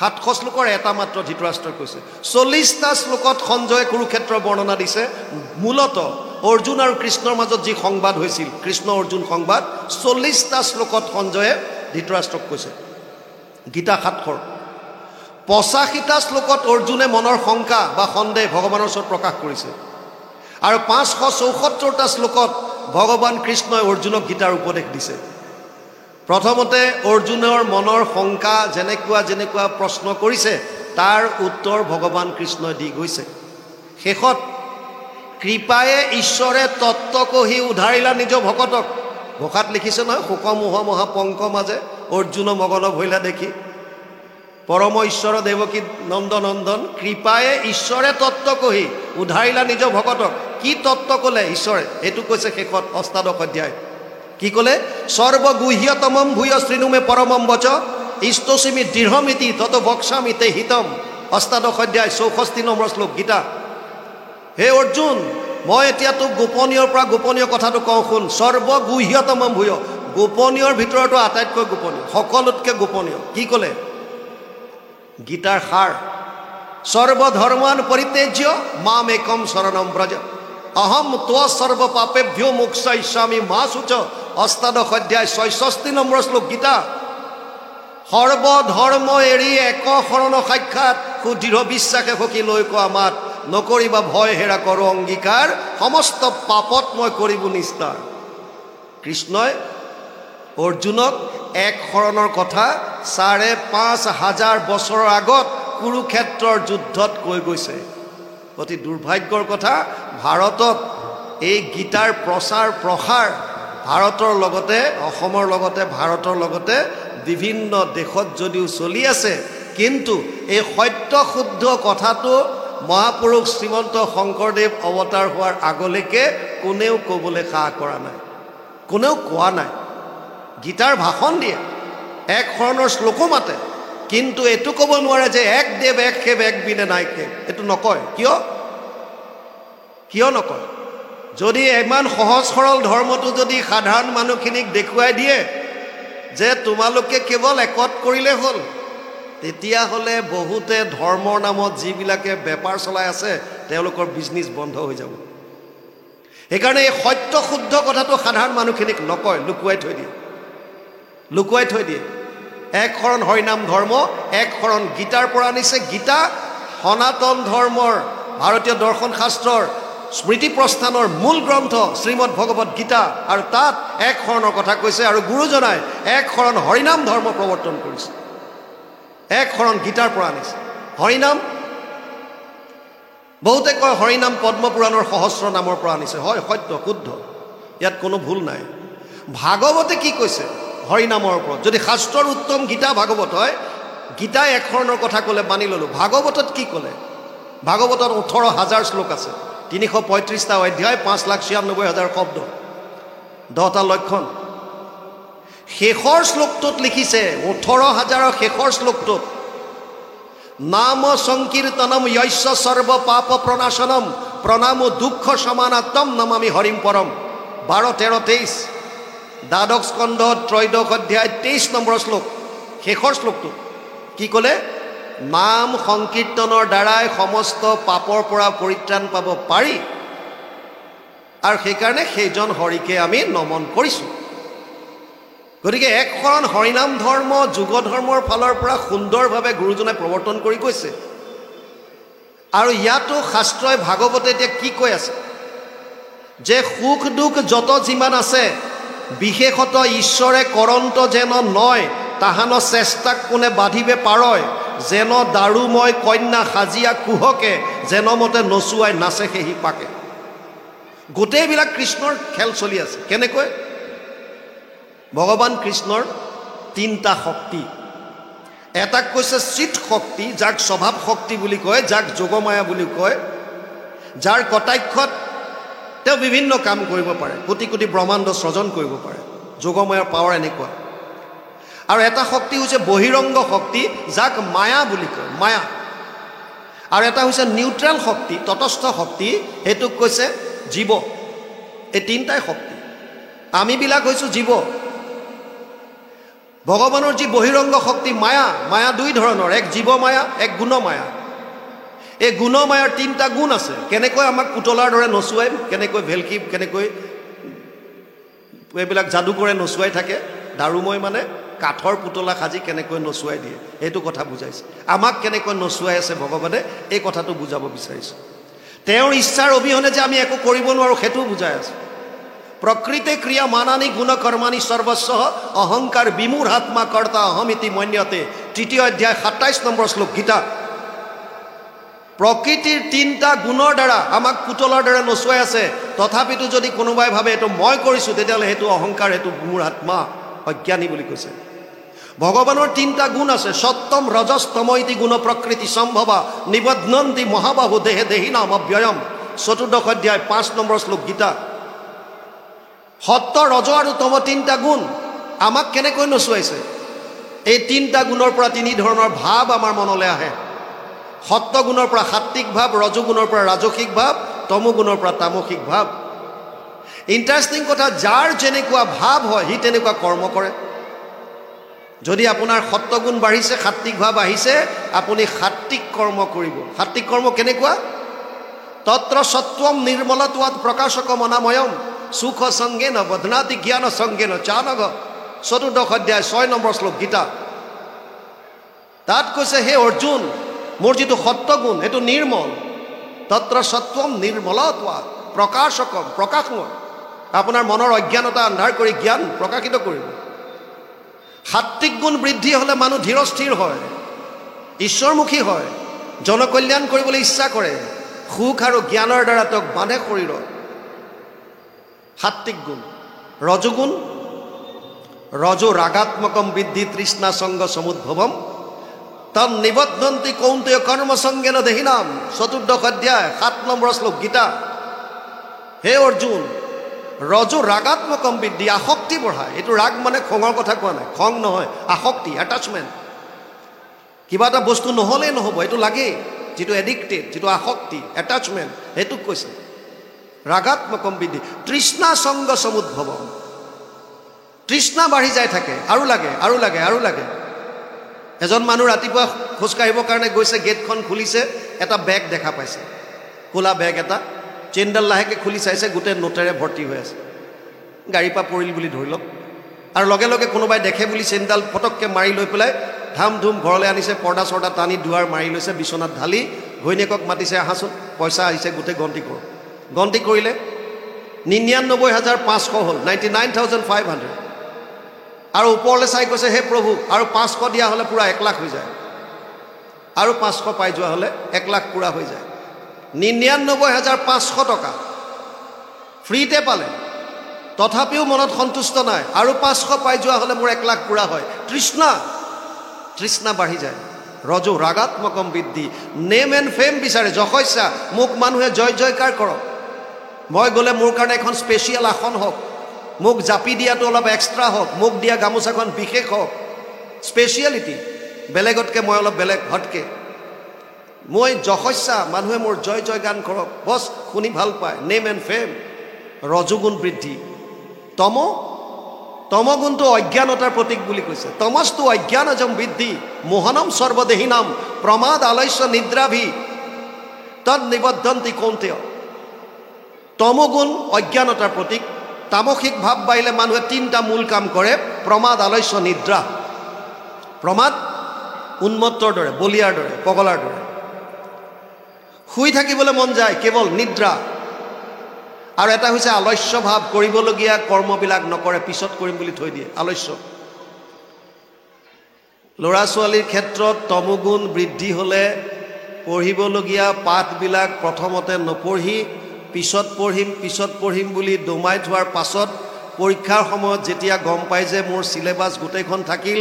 700 শ্লোকৰ এটা মাত্ৰ ধৃতৰাষ্ট্ৰই কৈছে 40টা শ্লোকত সঞ্জয়ে কুৰুক্ষেত্ৰৰ বৰ্ণনা দিছে মূলত অৰ্জুন আৰু কৃষ্ণৰ মাজত যি সংবাদ হৈছিল কৃষ্ণ অৰ্জুন সংবাদ 40টা শ্লোকত সঞ্জয়ে ধৃতৰাষ্ট্ৰক কৈছে গীতা 700 85টা শ্লোকত অৰ্জুনে মনৰ শংকা বা সন্দেহ ভগৱানৰ ওচৰত প্ৰকাশ কৰিছে আৰু 574টা শ্লোকত ভগৱান কৃষ্ণই অৰ্জুনক গীতাৰ উপদেশ দিছে প্ৰথমতে অৰ্জুনৰ মনৰ শংকা যেনেকুৱা প্ৰশ্ন কৰিছে তাৰ উত্তৰ ভগৱান কৃষ্ণই দি গৈছে শেষত কৃপায়ে ঈশ্বৰে তত্ত্ব কহি উধাৰিলা নিজ ভকতক ঘোষাত লিখিছে নহয় শোকমোহ মহাপংক মাজে অৰ্জুন মগন ভৈলা দেখি পৰম ঈশ্বৰ দেৱকী নন্দনন্দন কৃপায়ে ঈশ্বৰে তত্ত্ব কহি উধাৰিলা নিজ ভকতক কি তত্ত্ব ক'লে ঈশ্বৰে এইটো কৈছে শেষত অষ্টাদশ অধ্যায় কি ক'লে সৰ্বগুহ্যতমম ভূয় শ্ৰীনুমে পৰমম বচ ইষ্টচিমি দৃঢ়মিতি তত বক্সামি তে হিতম, অষ্টাদশ অধ্যায় 64 নম্বৰ শ্লোক গীতা। হে অৰ্জুন, মই এতিয়া তোক গোপনীয়ৰ পৰা গোপনীয় কথাটো কওঁ শুন। সৰ্বগুহ্যতম ভূয়, গোপনীয়ৰ ভিতৰতো আটাইতকৈ গোপনীয়, সকলোতকৈ গোপনীয়। কি ক'লে? গীতাৰ সাৰ। সৰ্বধৰ্মান পৰিত্যাজ্য মাম একম শৰণম ব্ৰজ, অহম ত্ব সৰ্ব পাপেভ্যো মোক্ষয়িষ্যামি মা শুচ। অষ্টাদশ অধ্যায় 66 নম্বৰ শ্লোক গীতা। সৰ্বধৰ্ম এৰি এক শৰণ সাক্ষাৎ, সুদৃঢ় বিশ্বাসে সখী লৈ কোৱা মাত, নকৰিবা ভয় হেৰা কৰো অংগীকাৰ, সমস্ত পাপত মই কৰিব নিস্তাৰ। কৃষ্ণই অৰ্জুনক এক শৰণৰ কথা 5,500 বছৰৰ আগত কুৰুক্ষেত্ৰৰ যুদ্ধত কৈ গৈছে। অতি দুৰ্ভাগ্যৰ কথা, ভাৰতত এই গীতাৰ প্ৰচাৰ প্ৰসাৰ ভাৰতৰ লগতে, অসমৰ লগতে, ভাৰতৰ লগতে বিভিন্ন দেশত যদিও চলি আছে, কিন্তু এই সত্য শুদ্ধ কথাটো মহাপুৰুষ শ্ৰীমন্ত শংকৰদেৱ অৱতাৰ হোৱাৰ আগলৈকে কোনেও ক'বলৈ সাহ কৰা নাই, কোনেও কোৱা নাই। গীতাৰ ভাষণ দিয়ে, এক শৰণৰ শ্লোকো মাতে, কিন্তু এইটো ক'ব নোৱাৰে যে এক দেৱ এক সেৱ এক বিনে নাই সেৱ। এইটো নকয়। কিয় নকয়? যদি ইমান সহজ সৰল ধৰ্মটো যদি সাধাৰণ মানুহখিনিক দেখুৱাই দিয়ে যে তোমালোকে কেৱল একত কৰিলে হ'ল, তেতিয়াহ'লে বহুতে ধৰ্মৰ নামত যিবিলাকে বেপাৰ চলাই আছে তেওঁলোকৰ বিজনেছ বন্ধ হৈ যাব। সেইকাৰণে এই সত্য শুদ্ধ কথাটো সাধাৰণ মানুহখিনিক নকয়, লুকুৱাই থৈ দিয়ে। এক শৰণ হৰিনাম ধৰ্ম, এক শৰণ গীতাৰ পৰা আনিছে। গীতা সনাতন ধৰ্মৰ, ভাৰতীয় দৰ্শন শাস্ত্ৰৰ স্মৃতি প্ৰস্থানৰ মূল গ্ৰন্থ শ্ৰীমদ ভগৱত গীতা, আৰু তাত এক শৰণৰ কথা কৈছে। আৰু গুৰুজনাই এক শৰণ হৰিনাম ধৰ্ম প্ৰৱৰ্তন কৰিছে, এক শৰণ গীতাৰ পৰা আনিছে। হৰিনাম, বহুতে কয় হৰিনাম পদ্মপুৰাণৰ সহস্ৰ নামৰ পৰা আনিছে। হয়, সত্য, শুদ্ধ, ইয়াত কোনো ভুল নাই। ভাগৱতে কি কৈছে হৰিনামৰ ওপৰত? যদি শাস্ত্ৰৰ উত্তম গীতা ভাগৱত হয়, গীতাই এক শৰণৰ কথা ক'লে মানি ল'লোঁ। ভাগৱতত কি ক'লে? ভাগৱতত 18,000 শ্লোক আছে, 335টা অধ্যায়, 5,96,000 শব্দ, 10টা লক্ষণ। শেষৰ শ্লোকটোত লিখিছে, 18,000ৰ শেষৰ শ্লোকটোত, নাম সংকীৰ্তনম য়স্য সৰ্ব পাপ প্ৰণাশনম প্ৰণামো দুঃখ সমানাত্তম নমামি হৰিম পৰম। 12, 13, 23, দ্বাদশ স্কন্ধ 3য় অধ্যায় 23 নম্বৰ শ্লোক, শেষৰ শ্লোকটো কি ক'লে? নাম সংকীৰ্তনৰ দ্বাৰাই সমস্ত পাপৰ পৰা পৰিত্ৰাণ পাব পাৰি, আৰু সেইকাৰণে সেইজন হৰিকে আমি নমন কৰিছোঁ। গতিকে এক শৰণ হৰিনাম ধৰ্ম যুগ ধৰ্মৰ ফালৰ পৰা সুন্দৰভাৱে গুৰুজনাই প্ৰৱৰ্তন কৰি গৈছে। আৰু ইয়াতো শাস্ত্ৰই ভাগৱতে এতিয়া কি কৈ আছে যে সুখ দুখ যত যিমান আছে, বিশেষত ঈশ্বৰে কৰন্ত যেন নয়, তাহান চেষ্টাক কোনে বাধিবে পাৰয়, যেন দাৰুময় কন্যা সাজিয়া কুহকে, যেন মতে নচুৱাই নাচে সেহি পাকে। গোটেইবিলাক কৃষ্ণৰ খেল চলি আছে। কেনেকৈ? ভগৱান কৃষ্ণৰ 3টা শক্তি। এটাক কৈছে চিত শক্তি, যাক স্বভাৱ শক্তি বুলি কয়, যাক যোগমায়া বুলি কয়, যাৰ কটাক্ষত তেওঁ বিভিন্ন কাম কৰিব পাৰে, কোটি কোটি ব্ৰহ্মাণ্ড সৃজন কৰিব পাৰে। যোগমায়াৰ পাৱাৰ এনেকুৱা। আৰু এটা শক্তি হৈছে বহিৰংগ শক্তি, যাক মায়া বুলি কয়, মায়া। আৰু এটা হৈছে নিউট্ৰেল শক্তি, তটস্থ শক্তি, সেইটোক কৈছে জীৱ। এই 3টাই শক্তি। আমিবিলাক হৈছোঁ জীৱ। ভগৱানৰ যি বহিৰংগ শক্তি মায়া, মায়া 2 ধৰণৰ, এক জীৱ মায়া, এক গুণমায়া। এই গুণমায়াৰ 3টা গুণ আছে। কেনেকৈ আমাক পুতলাৰ দৰে নচুৱাই, কেনেকৈ ভেলকি, কেনেকৈ এইবিলাক যাদুকৰে নচুৱাই থাকে, দাৰুময় মানে কাঠৰ পুতলা সাজি কেনেকৈ নচুৱাই দিয়ে, সেইটো কথা বুজাইছে। আমাক কেনেকৈ নচুৱাই আছে ভগৱানে, এই কথাটো বুজাব বিচাৰিছে। তেওঁৰ ইচ্ছাৰ অবিহনে যে আমি একো কৰিব নোৱাৰোঁ, সেইটোও বুজাই আছে। প্ৰকৃতে ক্ৰিয়া মানানি গুণ কৰ্মানি সৰ্বস্ব অহংকাৰ বিমূঢ়াত্মা কৰ্তা অহমিতি মন্যতে। 3য় অধ্যায় 27 নম্বৰ শ্লোক গীতা। প্ৰকৃতিৰ 3টা গুণৰ দ্বাৰা আমাক পুতলাৰ দৰে নচুৱাই আছে, তথাপিতো যদি কোনোবাই ভাবে এইটো মই কৰিছোঁ, তেতিয়াহ'লে সেইটো অহংকাৰ, সেইটো বিমূঢ়াত্মা, অজ্ঞানী বুলি কৈছে। ভগৱানৰ 3টা গুণ আছে, সত্যম ৰজস তম ইতি গুণ প্ৰকৃতি সম্ভৱা নিবধ্নন্তি মহাবাহু দেহে দেহি নাম অব্যয়ম। 4য় অধ্যায় 5 নম্বৰ শ্লোক গীতা। সত্য, ৰজ আৰু তম 3টা গুণ আমাক কেনেকৈ নচুৱাইছে? এই তিনিটা গুণৰ পৰা তিনি ধৰণৰ ভাৱ আমাৰ মনলৈ আহে। সত্ত্বগুণৰ পৰা সাত্বিক ভাৱ, ৰজগুণৰ পৰা ৰাজসিক ভাৱ, তমগুণৰ পৰা তামসিক ভাৱ। ইণ্টাৰেষ্টিং কথা, যাৰ যেনেকুৱা ভাৱ হয় সি তেনেকুৱা কৰ্ম কৰে। যদি আপোনাৰ সত্ত্বগুণ বাঢ়িছে, সাত্বিক ভাৱ আহিছে, আপুনি সাত্বিক কৰ্ম কৰিব। সাত্বিক কৰ্ম কেনেকুৱা? তত্ৰ সত্ত্বম নিৰ্মলত্বাৎ প্ৰকাশকম অনাময়ম সুখ সংগেন বধনাতি জ্ঞান সংগেন চানগ। 14 অধ্যায় 6 নম্বৰ শ্লোক গীতা। তাত কৈছে, হে অৰ্জুন, মোৰ যিটো সত্ত্বগুণ সেইটো নিৰ্মল। তত্ৰ সত্ত্বম নিৰ্মলত্বাৎ প্ৰকাশকম, প্ৰকাশময়। আপোনাৰ মনৰ অজ্ঞানতা আন্ধাৰ কৰি জ্ঞান প্ৰকাশিত কৰিব। সাত্বিক গুণ বৃদ্ধি হ'লে মানুহ ধীৰস্থিৰ হয়, ঈশ্বৰমুখী হয়, জনকল্যাণ কৰিবলৈ ইচ্ছা কৰে, সুখ আৰু জ্ঞানৰ দ্বাৰা তেওঁক বান্ধে শৰীৰত। সাত্বিক গুণ। ৰজগুণ, ৰজো ৰাগাত্মকম বৃদ্ধি তৃষ্ণা সংগ সমুদ্ভৱম তন নিবদ্ধন্তি কৌন্তেয় কৰ্ম সংগেন দেহিনাম। 14 অধ্যায় 7 নম্বৰ শ্লোক গীতা। হে অৰ্জুন, ৰজো ৰাগাত্মকম বৃদ্ধি, আসক্তি বঢ়ায়। এইটো ৰাগ মানে খঙৰ কথা কোৱা নাই, খং নহয়, আসক্তি, এটাচমেণ্ট। কিবা এটা বস্তু নহ'লেই নহ'ব, এইটো লাগেই। যিটো এডিক্টেড, যিটো আসক্তি, এটাচমেণ্ট, সেইটোক কৈছে ৰাগাত্মকম বৃদ্ধি তৃষ্ণা সংগ সমুদ্ভৱম। তৃষ্ণা বাঢ়ি যাই থাকে, আৰু লাগে আৰু লাগে আৰু লাগে। এজন মানুহ ৰাতিপুৱা খোজকাঢ়িবৰ কাৰণে গৈছে, গেটখন খুলিছে, এটা বেগ দেখা পাইছে, ক'লা বেগ এটা। চেইনডাল লাহেকৈ খুলি চাইছে, গোটেই নোটেৰে ভৰ্তি হৈ আছে। গাড়ীৰ পৰা পৰিল বুলি ধৰি লওক, আৰু লগে লগে কোনোবাই দেখে বুলি চেইনডাল পটককৈ মাৰি লৈ পেলাই ধাম ধুম ঘৰলৈ আনিছে, পৰ্দা চৰ্দা টানি দুৱাৰ মাৰি লৈছে, বিচনাত ঢালি ঘৈণীয়েকক মাতিছে, আহাচোন পইচা আহিছে, গোটেই গন্তি কৰক। গন্তি কৰিলে 99,500 হ'ল, 99,500। আৰু ওপৰলৈ চাই কৈছে, হে প্ৰভু, আৰু 500 দিয়া হ'লে পূৰা 1 লাখ হৈ যায়, আৰু 500 পাই যোৱা হ'লে 1 লাখ পূৰা হৈ যায়। 99,500 টকা ফ্ৰীতে পালে, তথাপিও মনত সন্তুষ্ট নাই। আৰু 500 পাই যোৱা হ'লে মোৰ 1 লাখ পূৰা হয়। তৃষ্ণা বাঢ়ি যায়। ৰজো ৰাগাত্মকম বৃদ্ধি, নেম এণ্ড ফেম বিচাৰে, যশস্যা। মোক মানুহে জয় জয়কাৰ কৰক, মই গ'লে মোৰ কাৰণে এখন স্পেচিয়েল আসন হওক, মোক জাপি দিয়াটো অলপ এক্সট্ৰা হওক, মোক দিয়া গামোচাখন বিশেষ হওক, স্পেচিয়েলিটি, বেলেগতকৈ মই অলপ বেলেগ হটকে, মই যশস্যা, মানুহে মোৰ জয় জয় গান কৰক, বছ শুনি ভাল পায়, নেম এণ্ড ফেম। ৰজগুণ বৃদ্ধি। তমগুণটো অজ্ঞানতাৰ প্ৰতীক বুলি কৈছে। তমস্তু অজ্ঞানজম বৃদ্ধি মোহনম সৰ্বদেহিনাম প্ৰমাদ আলস্য নিদ্ৰাভি তদ নিবদ্ধন্তি কৌন্তেয়। তমগুণ অজ্ঞানতাৰ প্ৰতীক। তামসিক ভাৱ বাঢ়িলে মানুহে 3টা মূল কাম কৰে, প্ৰমাদ আলস্য নিদ্ৰা। প্ৰমাদ উন্মত্তৰ দৰে, বলিয়াৰ দৰে, পগলাৰ দৰে। শুই থাকিবলৈ মন যায়, কেৱল নিদ্ৰা। আৰু এটা হৈছে আলস্য ভাৱ, কৰিবলগীয়া কৰ্মবিলাক নকৰে, পিছত কৰিম বুলি থৈ দিয়ে, আলস্য। ল'ৰা ছোৱালীৰ ক্ষেত্ৰত তমগুণ বৃদ্ধি হ'লে পঢ়িবলগীয়া পাঠবিলাক প্ৰথমতে নপঢ়ি পিছত পঢ়িম বুলি দমাই থোৱাৰ পাছত পৰীক্ষাৰ সময়ত যেতিয়া গম পাই যে মোৰ চিলেবাছ গোটেইখন থাকিল,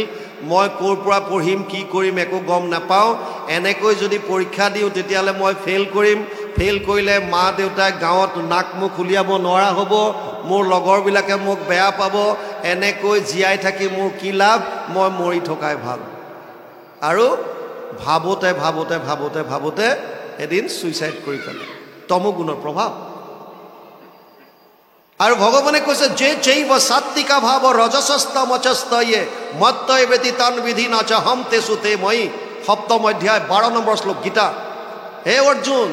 মই ক'ৰ পৰা পঢ়িম, কি কৰিম একো গম নাপাওঁ, এনেকৈ যদি পৰীক্ষা দিওঁ তেতিয়াহ'লে মই ফেইল কৰিম। ফেইল কৰিলে মা দেউতাই গাঁৱত নাক মুখ উলিয়াব নোৱাৰা হ'ব, মোৰ লগৰবিলাকে মোক বেয়া পাব, এনেকৈ জীয়াই থাকি মোৰ কি লাভ, মই মৰি থকাই ভাল। আৰু ভাবোতে এদিন ছুইচাইড কৰি পেলায়। তমগুণৰ প্ৰভাৱ। আৰু ভগৱানে কৈছে, যে চৈব সাত্বিকা ভাৱ ৰজসস্তমচস্তয়ে মত্তয়ে ব্যতীতান বিধি নাচ হম তেসু তে মই। 7ম অধ্যায় 12 নম্বৰ শ্লোক গীতা। হে অৰ্জুন,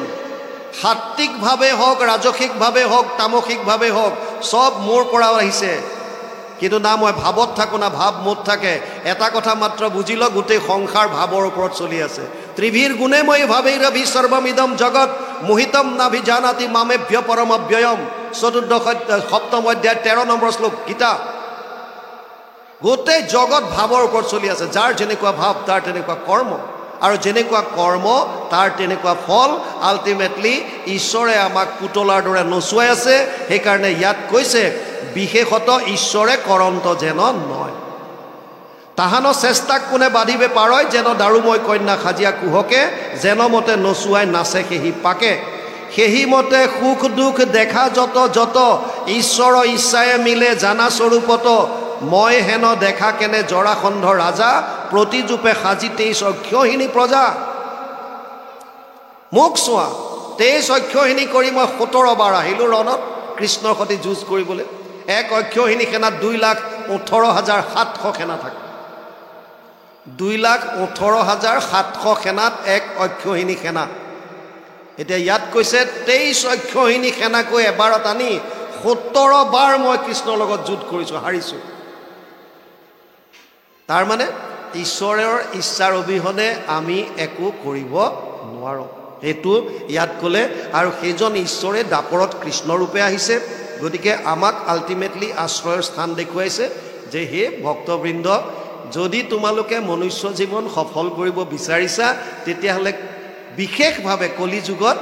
সাত্বিকভাৱে হওক, ৰাজসিকভাৱে হওক, তামসিকভাৱে হওক, চব মোৰ পৰা আহিছে। কিন্তু না মই ভাৱত থাকোঁ, না ভাৱ মোত থাকে। এটা কথা মাত্ৰ বুজি লওক, গোটেই সংসাৰ ভাৱৰ ওপৰত চলি আছে। ত্ৰিভীৰ গুণে মই ভাৱেৰভি সৰ্বমিদম জগত মোহিতম নাভিজানাতি মামেভ্য পৰমব্যয়ম। 7ম অধ্যায় 13 নম্বৰ শ্লোক গীতা। গোটেই জগত ভাৱৰ ওপৰত চলি আছে। যাৰ যেনেকুৱা ভাৱ তাৰ তেনেকুৱা কৰ্ম, আৰু যেনেকুৱা কৰ্ম তাৰ তেনেকুৱা ফল। আল্টিমেটলি ঈশ্বৰে আমাক পুতলাৰ দৰে নচুৱাই আছে। সেইকাৰণে ইয়াত কৈছে, বিশেষত ঈশ্বৰে কৰন্ত যেন নয়, তাহান চেষ্টাক কোনে বাঢ়িবে পাৰয়, যেন দাৰুময় কন্যা সাজিয়া কুহকে, যেন মতে নচুৱাই নাচে সেহি পাকে। সেহি মতে সুখ দুখ দেখা যত ঈশ্বৰৰ ইচ্ছায়ে মিলে জানা স্বৰূপত, মই হেন দেখা কেনে জৰাসন্ধ ৰাজা প্ৰতিজোপে সাজি 23 অক্ষহীনী প্ৰজা মোক চোৱা 23 অক্ষহীনী কৰি মই 17 বাৰ আহিলোঁ ৰণত কৃষ্ণৰ সৈতে যুঁজ কৰিবলৈ এক অক্ষহীনী সেনাত 2,18,700 সেনা থাকে 2,18,700 সেনাত এক অক্ষহীনী সেনা এতিয়া ইয়াত কৈছে 23 অক্ষহীনী সেনাকৈ এবাৰত আনি 17 বাৰ মই কৃষ্ণৰ লগত যুদ্ধ কৰিছোঁ হাৰিছোঁ তাৰ মানে ঈশ্বৰৰ ইচ্ছাৰ অবিহনে আমি একো কৰিব নোৱাৰোঁ এইটো ইয়াত ক'লে আৰু সেইজন ঈশ্বৰে দাপৰত কৃষ্ণ ৰূপে আহিছে গতিকে আমাক আল্টিমেটলি আশ্ৰয়ৰ স্থান দেখুৱাইছে যে হে ভক্তবৃন্দ যদি তোমালোকে মনুষ্য জীৱন সফল কৰিব বিচাৰিছা তেতিয়াহ'লে বিশেষভাৱে কলি যুগত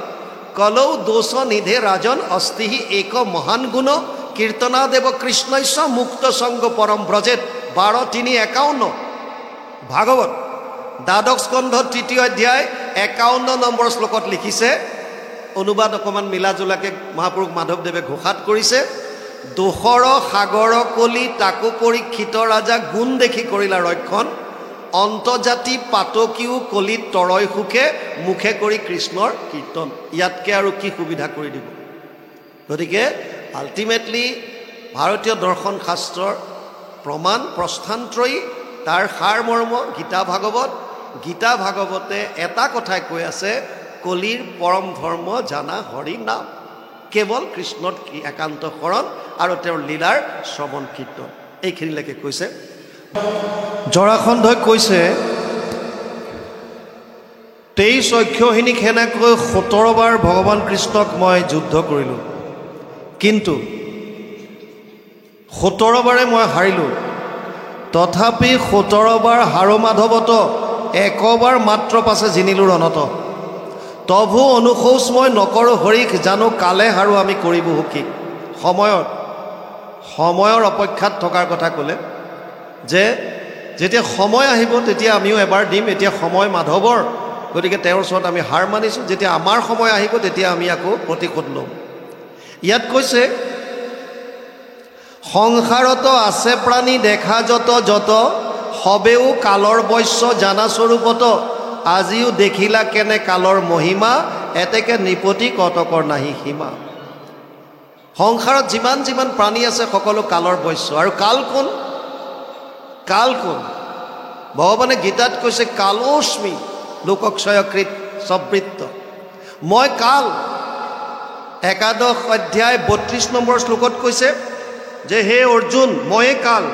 কলৌ দোষ নিধে ৰাজন অস্তিহি এক মহান গুণ কীৰ্তনাদেৱ কৃষ্ণস্য মুক্ত সংগ পৰম ব্ৰজেত 12:3-51 ভাগৱত দ্বাদশ স্কন্ধ 3য় অধ্যায় 51 নম্বৰ শ্লোকত লিখিছে অনুবাদ অকণমান মিলাজুলাকে মহাপুৰুষ মাধৱদেৱে ঘোষাত কৰিছে দোষৰ সাগৰ কলি তাকো পৰীক্ষিত ৰাজা গুণ দেখি কৰিলা ৰক্ষণ অন্তজাতি পাতকীও কলিত তৰয় সুখে মুখে কৰি কৃষ্ণৰ কীৰ্তন ইয়াতকৈ আৰু কি সুবিধা কৰি দিব গতিকে আল্টিমেটলি ভাৰতীয় দৰ্শন শাস্ত্ৰৰ প্ৰমাণ প্ৰস্থানত্ৰয়ী তাৰ সাৰ মৰ্ম গীতা ভাগৱতে এটা কথাই কৈ আছে কলিৰ পৰম ধৰ্ম জানা হৰি নাম কেৱল কৃষ্ণৰ একান্ত শৰণ আৰু তেওঁৰ লীলাৰ শ্ৰৱণ কীৰ্তন এইখিনিলৈকে কৈছে জৰাসন্ধই কৈছে 23 অক্ষহীনী সেনাকৈ 17 বাৰ ভগৱান কৃষ্ণক মই যুদ্ধ কৰিলোঁ কিন্তু 17 বাৰে মই হাৰিলোঁ তথাপি 17 বাৰ হাৰো মাধৱত একবাৰ মাত্ৰ পাছে জিনিলোঁ ৰণত তভু অনুশোচ মই নকৰোঁ হৰিক জানো কালে হাৰো আমি কৰিব সুখী সময়ৰ অপেক্ষাত থকাৰ কথা ক'লে যে যেতিয়া সময় আহিব তেতিয়া আমিও এবাৰ দিম এতিয়া সময় মাধৱৰ গতিকে তেওঁৰ ওচৰত আমি হাৰ মানিছোঁ যেতিয়া আমাৰ সময় আহিব তেতিয়া আমি আকৌ প্ৰতিশোধ ল'ম ইয়াত কৈছে সংসাৰত আছে প্ৰাণী দেখা যত সবেও কালৰ বৈশ্য জানা স্বৰূপত আজিও দেখিলা কেনে কালৰ মহিমা এতেকে নিপতি কতকৰ নাহি সীমা সংসাৰত যিমান প্ৰাণী আছে সকলো কালৰ বৈশ্য আৰু কাল কোন ভগৱানে গীতাত কৈছে কালোস্মি লোকক্ষয়কৃত সবৃত্ত মই কাল একাদশ অধ্যায় 32 নম্বৰ শ্লোকত কৈছে যে হে অৰ্জুন ময়ে কাল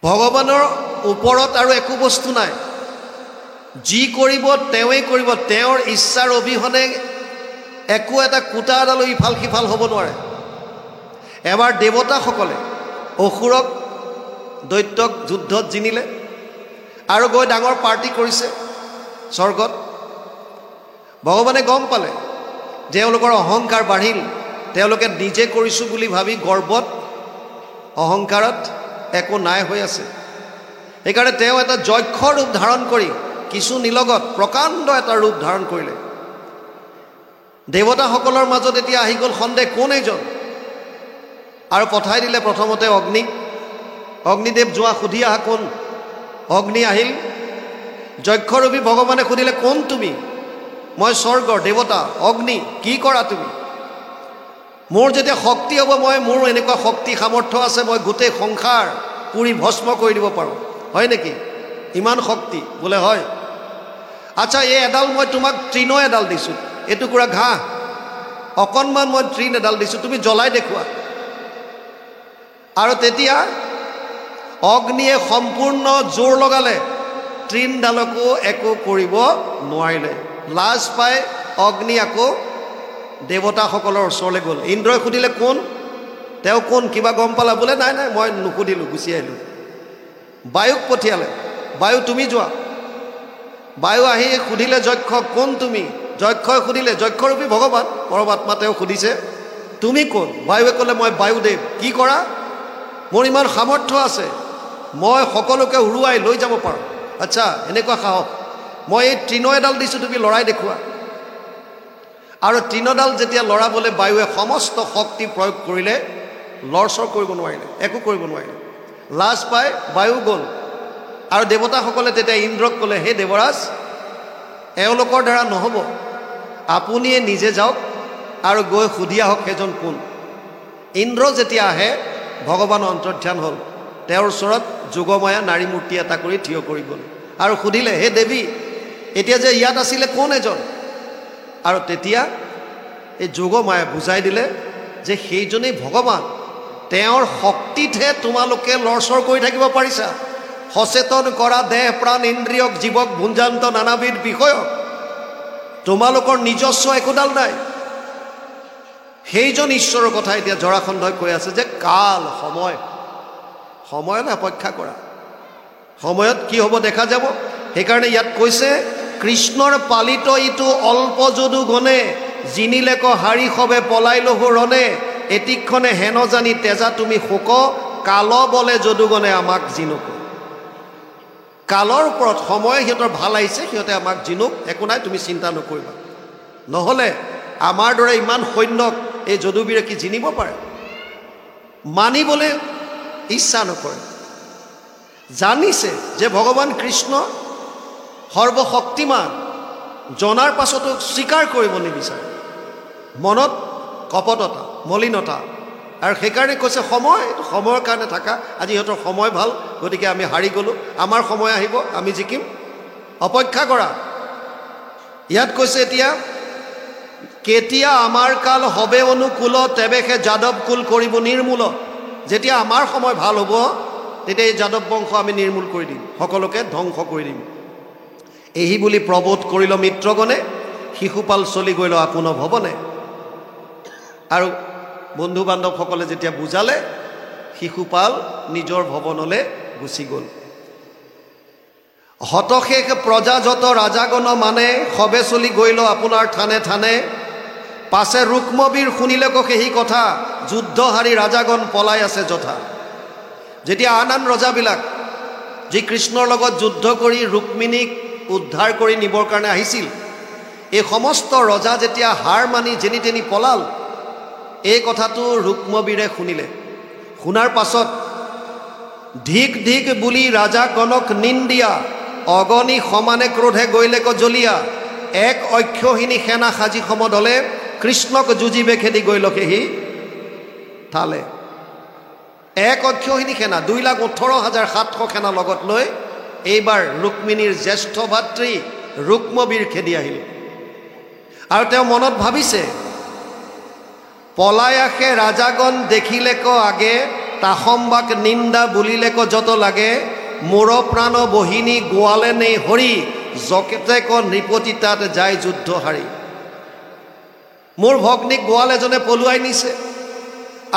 ভগৱানৰ ওপৰত আৰু একো বস্তু নাই যি কৰিব তেওঁই কৰিব তেওঁৰ ইচ্ছাৰ অবিহনে একো এটা কুটা এডালো ইফাল সিফাল হ'ব নোৱাৰে এবাৰ দেৱতাসকলে অসুৰক দৈত্যক যুদ্ধত জিনিলে আৰু গৈ ডাঙৰ পাৰ্টি কৰিছে স্বৰ্গত ভগৱানে গম পালে তেওঁলোকৰ অহংকাৰ বাঢ়িল তেওঁলোকে নিজে কৰিছোঁ বুলি ভাবি গৰ্বত অহংকাৰত একো নাই হৈ আছে সেইকাৰণে তেওঁ এটা যক্ষ ৰূপ ধাৰণ কৰি কিছু নিলগত প্ৰকাণ্ড এটা ৰূপ ধাৰণ কৰিলে দেৱতাসকলৰ মাজত এতিয়া আহি গ'ল সন্দেহ কোন এইজন আৰু পঠাই দিলে প্ৰথমতে অগ্নিদেৱ যোৱা সুধি আহা কোন অগ্নি আহিল যক্ষৰূপী ভগৱানে সুধিলে কোন তুমি মই স্বৰ্গৰ দেৱতা অগ্নি কি কৰা তুমি মোৰ যেতিয়া শক্তি হ'ব মোৰ এনেকুৱা শক্তি সামৰ্থ্য আছে মই গোটেই সংসাৰ পুৰি ভস্ম কৰি দিব পাৰোঁ হয় নেকি ইমান শক্তি বোলে হয় আচ্ছা এই এডাল মই তোমাক তৃণ এডাল দিছোঁ এটুকুৰা ঘাঁহ অকণমান মই তৃণ এডাল দিছোঁ তুমি জ্বলাই দেখুওৱা আৰু তেতিয়া অগ্নিয়ে সম্পূৰ্ণ জোৰ লগালে তৃণডালকো একো কৰিব নোৱাৰিলে লাজ পাই অগ্নি আকৌ দেৱতাসকলৰ ওচৰলৈ গ'ল ইন্দ্ৰই সুধিলে কোন তেওঁ কোন কিবা গম পালা বোলে নাই মই নুসুধিলোঁ গুচি আহিলোঁ বায়ুক পঠিয়ালে বায়ু তুমি যোৱা বায়ু আহি সুধিলে যক্ষ কোন তুমি যক্ষই সুধিলে যক্ষৰূপী ভগৱান পৰমাত্মা তেওঁ সুধিছে তুমি কোন বায়ুৱে ক'লে মই বায়ুদেৱ কি কৰা মোৰ ইমান সামৰ্থ্য আছে মই সকলোকে উৰুৱাই লৈ যাব পাৰোঁ আচ্ছা এনেকুৱা সাহস মই এই তৃণ এডাল দিছোঁ তুমি লৰাই দেখুওৱা আৰু তৃণডাল যেতিয়া লৰাবলৈ বায়ুৱে সমস্ত শক্তি প্ৰয়োগ কৰিলে লৰচৰ কৰিব নোৱাৰিলে, একো কৰিব নোৱাৰিলে। লাজ পাই বায়ু গ'ল। আৰু দেৱতাসকলে তেতিয়া ইন্দ্ৰক ক'লে, হে দেৱৰাজ, এওঁলোকৰ দ্বাৰা নহ'ব, আপুনিয়ে নিজে যাওক আৰু গৈ সুধি আহক সেইজন কোন। ইন্দ্ৰ যেতিয়া আহে, ভগৱান অন্তৰ্ধান হ'ল। তেওঁৰ ওচৰত যোগমায়া নাৰী মূৰ্তি এটা কৰি থিয় কৰি গ'ল আৰু সুধিলে, হে দেৱী, এতিয়া যে ইয়াত আছিলে কোন এজন? আৰু তেতিয়া এই যোগমায়া বুজাই দিলে যে সেইজনেই ভগৱান। তেওঁৰ শক্তিতহে তোমালোকে লৰচৰ কৰি থাকিব পাৰিছা। সচেতন কৰা দেহ প্ৰাণ ইন্দ্ৰিয়ক জীৱক ভুঞ্জান্ত নানাবিধ বিষয়ক তোমালোকৰ নিজস্ব একোডাল নাই। সেইজন ঈশ্বৰৰ কথা এতিয়া জৰাসন্ধই কৈ আছে যে কাল, সময়লৈ অপেক্ষা কৰা, সময়ত কি হ'ব দেখা যাব। সেইকাৰণে ইয়াত কৈছে, কৃষ্ণৰ পালিত ইটো অল্প যদু গণে, জিনিলেক হাৰি সবে পলাই লহু ৰণে, এটিক্ষণে হেন জানি তেজা তুমি শোক, কাল বলে যদু গণে আমাক জিনুক। কালৰ ওপৰত সময় সিহঁতৰ ভাল আহিছে, সিহঁতে আমাক জিনুক, একো নাই, তুমি চিন্তা নকৰিবা। নহ'লে আমাৰ দৰে ইমান সৈন্যক এই যদুবীৰে কি জিনিব পাৰে? মানিবলৈ ইচ্ছা নকৰে। জানিছে যে ভগৱান কৃষ্ণ সৰ্বশক্তিমান, জনাৰ পাছতো স্বীকাৰ কৰিব নিবিচাৰে। মনত কপটতা, মলিনতা। আৰু সেইকাৰণে কৈছে সময়ৰ কাৰণে থাকা। আজি সিহঁতৰ সময় ভাল, গতিকে আমি হাৰি গ'লোঁ, আমাৰ সময় আহিব, আমি জিকিম, অপেক্ষা কৰা। ইয়াত কৈছে এতিয়া, কেতিয়া আমাৰ কাল হবে অনুকূল, তেৱেহে যাদৱ কুল কৰিব নিৰ্মূল। যেতিয়া আমাৰ সময় ভাল হ'ব, তেতিয়া এই যাদৱ বংশ আমি নিৰ্মূল কৰি দিম, সকলোকে ধ্বংস কৰি দিম। এই বুলি প্ৰবোধ কৰিল মিত্ৰগণে, শিশুপাল চলি গ'ল আপোন ভৱনে। আৰু বন্ধু বান্ধৱসকলে যেতিয়া বুজালে, শিশুপাল নিজৰ ভৱনলৈ গুচি গ'ল। হতশেষ প্ৰজাযত ৰাজাগণ মানে, সবে চলি গ'ল আপোনাৰ থানে থানে। পাছে ৰুক্মবীৰ শুনিলেক সেই কথা, যুদ্ধ হাৰি ৰাজাগণ পলাই আছে যথা। যেতিয়া আন ৰজাবিলাক যি কৃষ্ণৰ লগত যুদ্ধ কৰি ৰুক্মিণীক উদ্ধাৰ কৰি নিবৰ কাৰণে আহিছিল, এই সমস্ত ৰজা যেতিয়া হাৰ মানি যেনি তেনি পলাল, এই কথাটো ৰুক্মবীৰে শুনিলে। শুনাৰ পাছত ধিক ধিক বুলি ৰাজাগণক নিন্দিয়া, অগণি সমানে ক্ৰোধে গৈলেক জ্বলিয়া। এক অক্ষহীনী সেনা সাজি সমদলে, কৃষ্ণক যুঁজিবে খেদি গৈলকে সি থালে। এক অক্ষহীনী সেনা, 2,18,700 সেনা লগত লৈ এইবাৰ ৰুক্মিণীৰ জ্যেষ্ঠ ভাতৃ ৰুক্মবীৰ খেদি আহিল। আৰু তেওঁ মনত ভাবিছে, পলাই আহে ৰাজাগণ দেখিলেক আগে, তাসম্বাক নিন্দা বুলিলেক যত লাগে। মোৰ প্ৰাণ বহিনী গোৱালে নেই হৰি, জকেতেক নৃপতি তাত যায় যুদ্ধ হাৰি। মোৰ ভগ্নীক গোৱাল এজনে পলুৱাই নিছে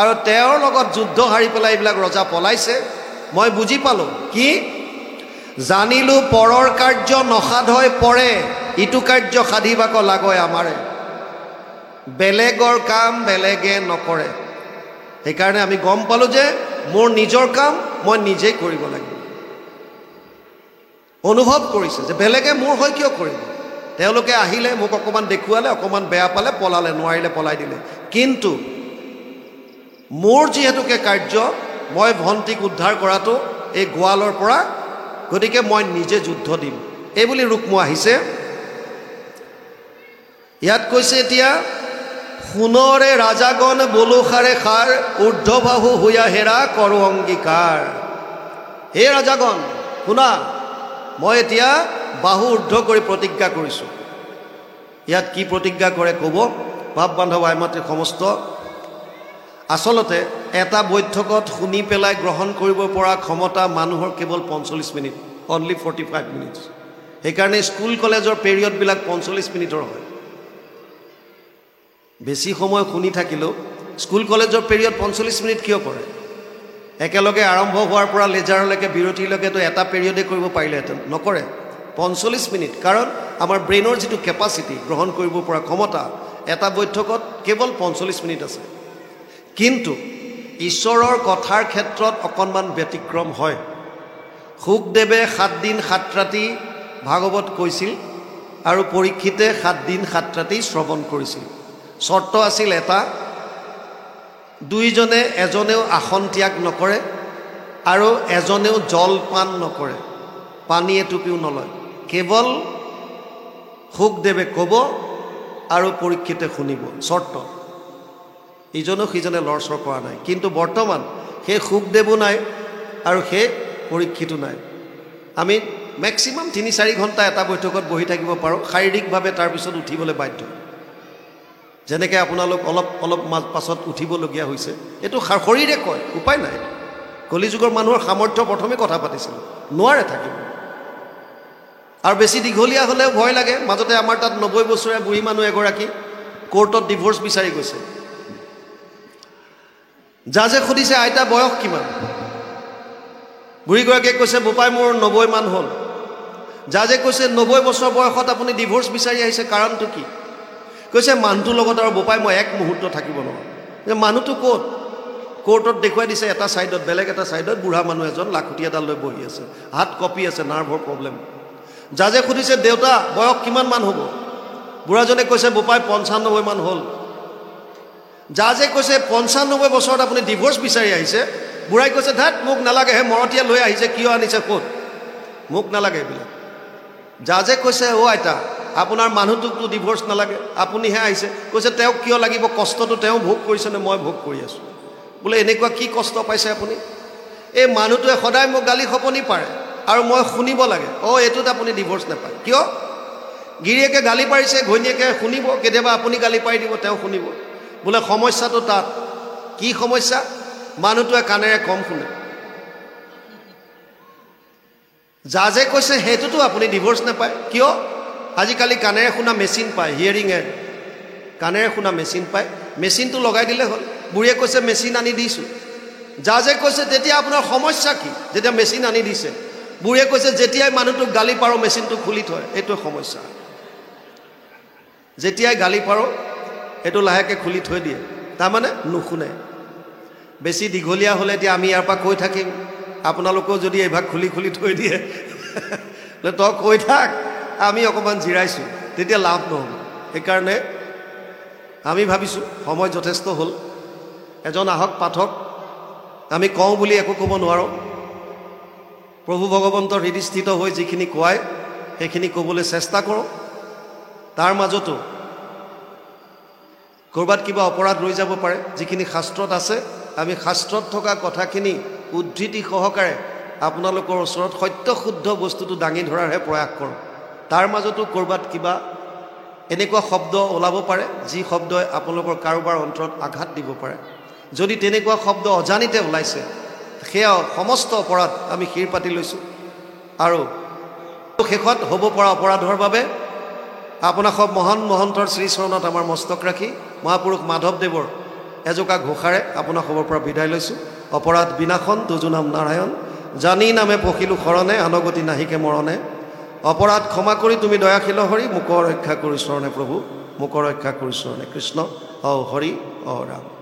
আৰু তেওঁৰ লগত যুদ্ধ হাৰি পেলাই এইবিলাক ৰজা পলাইছে। মই বুজি পালোঁ, কি জানিলোঁ পৰৰ কাৰ্য নসাধয় পৰে, ইটো কাৰ্য সাধিবাক লাগয় আমাৰে। বেলেগৰ কাম বেলেগে নকৰে। সেইকাৰণে আমি গম পালোঁ যে মোৰ নিজৰ কাম মই নিজেই কৰিব লাগিব। অনুভৱ কৰিছে যে বেলেগে মোৰ হৈ কিয় কৰিব। তেওঁলোকে আহিলে, মোক অকণমান দেখুৱালে, অকণমান বেয়া পালে, পলালে, নোৱাৰিলে পলাই দিলে। কিন্তু মোৰ যিহেতুকে কাৰ্য, মই ভণ্টিক উদ্ধাৰ কৰাটো এই গোৱালৰ পৰা, গতিকে মই নিজে যুদ্ধ দিম, এই বুলি ৰুক্ম আহিছে। ইয়াত কৈছে এতিয়া, সোণৰে ৰাজাগণ বলুষাৰে সাৰ, ঊৰ্ধবাহু হুয়া হেৰা কৰো অংগীকাৰ। হে ৰাজাগণ শুনা, মই এতিয়া বাহু ঊৰ্ধ কৰি প্ৰতিজ্ঞা কৰিছোঁ। ইয়াত কি প্ৰতিজ্ঞা কৰে ক'ব, ভাৱ বান্ধৱ আইমাতৃ সমস্ত। আচলতে এটা বৈঠকত শুনি পেলাই গ্ৰহণ কৰিব পৰা ক্ষমতা মানুহৰ কেৱল 45 মিনিট, অনলি 45 মিনিটছ। সেইকাৰণে স্কুল কলেজৰ পিৰিয়ডবিলাক 45 মিনিটৰ হয়। বেছি সময় শুনি থাকিলেও স্কুল কলেজৰ পিৰিয়ড 45 মিনিট কিয় কৰে? একেলগে আৰম্ভ হোৱাৰ পৰা লেজাৰলৈকে বিৰতিলৈকেতো এটা পিৰিয়ডে কৰিব পাৰিলেহেঁতেন, নকৰে। 45 মিনিট, কাৰণ আমাৰ ব্ৰেইনৰ যিটো কেপাচিটি, গ্ৰহণ কৰিব পৰা ক্ষমতা, এটা বৈঠকত কেৱল 45 মিনিট আছে। কিন্তু ঈশ্বৰৰ কথাৰ ক্ষেত্ৰত অকণমান ব্যতিক্ৰম হয়। শুকদেৱে 7 দিন 7 ৰাতি ভাগৱত কৈছিল আৰু পৰীক্ষিতে 7 দিন 7 ৰাতি শ্ৰৱণ কৰিছিল। চৰ্ত আছিল এটা, দুইজনে এজনেও আসন ত্যাগ নকৰে আৰু এজনেও জলপান নকৰে, পানী এটুপিও নলয়। কেৱল সুখদেৱে ক'ব আৰু পৰীক্ষিতে শুনিব, চৰ্ত। ইজনেও সিজনে লৰচৰ কৰা নাই। কিন্তু বৰ্তমান সেই সুখদেৱো নাই আৰু সেই পৰীক্ষিতো নাই। আমি মেক্সিমাম ৩-৪ ঘণ্টা এটা বৈঠকত বহি থাকিব পাৰোঁ, শাৰীৰিকভাৱে তাৰপিছত উঠিবলৈ বাধ্য। যেনেকৈ আপোনালোক অলপ পাছত উঠিবলগীয়া হৈছে, এইটো শৰীৰে কয়, উপায় নাই। কলিযুগৰ মানুহৰ সামৰ্থ্য প্ৰথমে কথা পাতিছিলোঁ, নোৱাৰে থাকিব। আৰু বেছি দীঘলীয়া হ'লেও ভয় লাগে। মাজতে আমাৰ তাত ৯০ বছৰীয়া বুঢ়ী মানুহ এগৰাকী কোৰ্টত ডিভোৰ্চ বিচাৰি গৈছে। জাজে সুধিছে, আইতা বয়স কিমান? বুঢ়ীগৰাকীয়ে কৈছে, বোপাই মোৰ ৯০ মান হ'ল। জাজে কৈছে, ৯০ বছৰ বয়সত আপুনি ডিভোৰ্চ বিচাৰি আহিছে, কাৰণটো কি? কৈছে, মানুহটোৰ লগত আৰু বোপাই মই এক মুহূৰ্ত থাকিব নোৱাৰোঁ। যে মানুহটো ক'ত? কোৰ্টত দেখুৱাই দিছে এটা ছাইডত, বেলেগ এটা ছাইডত বুঢ়া মানুহ এজন লাখুটি এডাল লৈ বহি আছে, হাত কঁপি আছে, নাৰ্ভৰ প্ৰব্লেম। জাজে সুধিছে, দেউতা বয়স কিমান মান হ'ব? বুঢ়াজনে কৈছে, বোপাই ৯৫ মান হ'ল। জাজে কৈছে, ৯৫ বছৰত আপুনি ডিভোৰ্চ বিচাৰি আহিছে? বুঢ়াই কৈছে, ধাত মোক নালাগে, হে মৰতীয়া লৈ আহিছে, কিয় আনিছে, ক'ত? মোক নালাগে এইবিলাক। জাজে কৈছে, অ' আইতা আপোনাৰ মানুহটোকতো ডিভোৰ্চ নালাগে, আপুনিহে আহিছে। কৈছে, তেওঁক কিয় লাগিব? কষ্টটো তেওঁ ভোগ কৰিছেনে মই ভোগ কৰি আছোঁ? বোলে এনেকুৱা কি কষ্ট পাইছে আপুনি? এই মানুহটোৱে সদায় মোক গালি খপনি পাৰে আৰু মই শুনিব লাগে। অ' এইটোত আপুনি ডিভোৰ্চ নাপায় কিয়? গিৰিয়েকে গালি পাৰিছে, ঘৈণীয়েকে শুনিব, কেতিয়াবা আপুনি গালি পাৰি দিব, তেওঁ শুনিব। বোলে সমস্যাটো তাত। কি সমস্যা? মানুহটোৱে কাণেৰে কম শুনে। জাজে কৈছে, সেইটোতো আপুনি ডিভোৰ্চ নাপায় কিয়? আজিকালি কাণেৰে শুনা মেচিন পায়, হিয়াৰিং এড, কাণেৰে শুনা মেচিন পায়, মেচিনটো লগাই দিলে হ'ল। বুঢ়ীয়ে কৈছে, মেচিন আনি দিছোঁ। জাজে কৈছে, তেতিয়া আপোনাৰ সমস্যা কি যেতিয়া মেচিন আনি দিছে? বুঢ়ীয়ে কৈছে, যেতিয়াই মানুহটোক গালি পাৰোঁ মেচিনটো খুলি থয়, এইটোৱে সমস্যা। যেতিয়াই গালি পাৰোঁ এইটো লাহেকৈ খুলি থৈ দিয়ে, তাৰমানে নুশুনে। বেছি দীঘলীয়া হ'লে এতিয়া আমি ইয়াৰ পৰা কৈ থাকিম, আপোনালোকেও যদি এইভাগ খুলি থৈ দিয়ে তই কৈ থাক, আমি অকণমান জিৰাইছোঁ, তেতিয়া লাভ নহ'ব। সেইকাৰণে আমি ভাবিছোঁ সময় যথেষ্ট হ'ল। এজন আহক পাঠক, আমি কওঁ বুলি একো ক'ব নোৱাৰোঁ। প্ৰভু ভগৱন্তৰ হৃদয়স্থিত হৈ যিখিনি কোৱায় সেইখিনি ক'বলৈ চেষ্টা কৰোঁ। তাৰ মাজতো ক'ৰবাত কিবা অপৰাধ ৰৈ যাব পাৰে, যিখিনি শাস্ত্ৰত আছে আমি শাস্ত্ৰত থকা কথাখিনি উদ্ধৃতি সহকাৰে আপোনালোকৰ ওচৰত সত্য শুদ্ধ বস্তুটো দাঙি ধৰাৰহে প্ৰয়াস কৰোঁ। তাৰ মাজতো ক'ৰবাত কিবা এনেকুৱা শব্দ ওলাব পাৰে যি শব্দই আপোনালোকৰ কাৰোবাৰ অন্তৰত আঘাত দিব পাৰে। যদি তেনেকুৱা শব্দ অজানিতে ওলাইছে, সেয়া সমস্ত অপৰাধ আমি শিৰ পাতি লৈছোঁ। আৰু শেষত হ'ব পৰা অপৰাধৰ বাবে আপোনাক সব মহান মহন্তৰ শ্ৰীচৰণত আমাৰ মস্তক ৰাখি মহাপুৰুষ মাধৱদেৱৰ এজোকা ঘোষাৰে আপোনাক সবৰ পৰা বিদায় লৈছোঁ। অপৰাধ বিনাশন তুজু নাম নাৰায়ণ, জানি নামে পখিলো শৰণে, আনগতি নাহিকে মৰণে। অপৰাধ ক্ষমা কৰি তুমি দয়াশীল হৰি, মোক ৰক্ষা কৰি চৰণে প্ৰভু, মোক ৰক্ষা কৰি চৰণে কৃষ্ণ। অ হৰি অ ৰাম।